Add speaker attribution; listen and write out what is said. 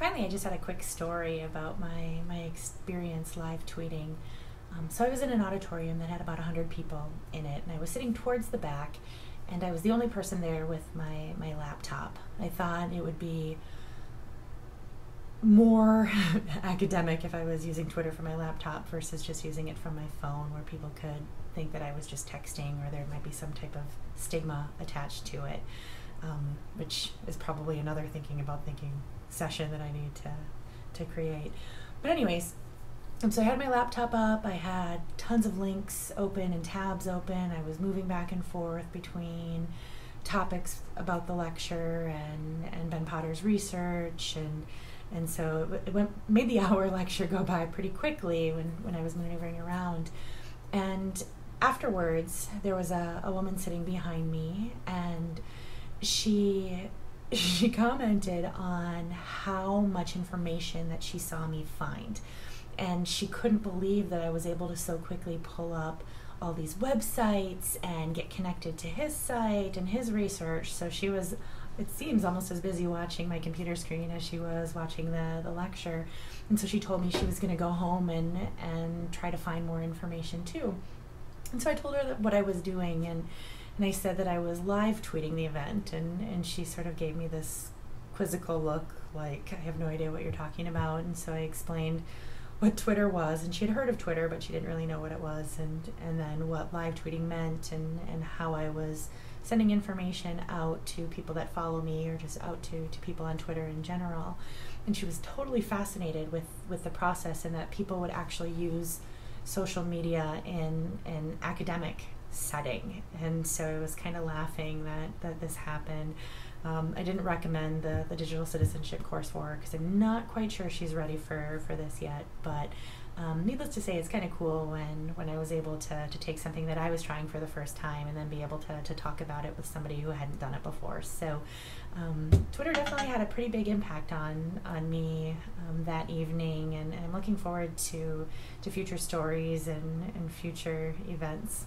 Speaker 1: finally, I just had a quick story about my experience live tweeting. So I was in an auditorium that had about 100 people in it, and I was sitting towards the back, and I was the only person there with my laptop. I thought it would be more academic if I was using Twitter from my laptop versus just using it from my phone, where people could think that I was just texting, or there might be some type of stigma attached to it, which is probably another thinking session that I need to create. But anyways, so I had my laptop up, I had tons of links open and tabs open. I was moving back and forth between topics about the lecture and Ben Potter's research, and so it made the hour lecture go by pretty quickly when I was maneuvering around. And afterwards, there was a woman sitting behind me, and she commented on how much information that she saw me find. And she couldn't believe that I was able to so quickly pull up all these websites and get connected to his site and his research. So she was, it seems, almost as busy watching my computer screen as she was watching the lecture. And so she told me she was going to go home and try to find more information too. And so I told her what I was doing, and I said that I was live tweeting the event, and she sort of gave me this quizzical look, like, I have no idea what you're talking about. And so I explained what Twitter was, and she had heard of Twitter, but she didn't really know what it was, and then what live tweeting meant, and how I was sending information out to people that follow me, or just out to people on Twitter in general. And she was totally fascinated with the process, and that people would actually use social media in an academic setting. And so I was kind of laughing that this happened. I didn't recommend the digital citizenship course for her because I'm not quite sure she's ready for this yet, but needless to say, it's kind of cool when I was able to take something that I was trying for the first time and then be able to talk about it with somebody who hadn't done it before. So Twitter definitely had a pretty big impact on me that evening, and I'm looking forward to future stories and future events.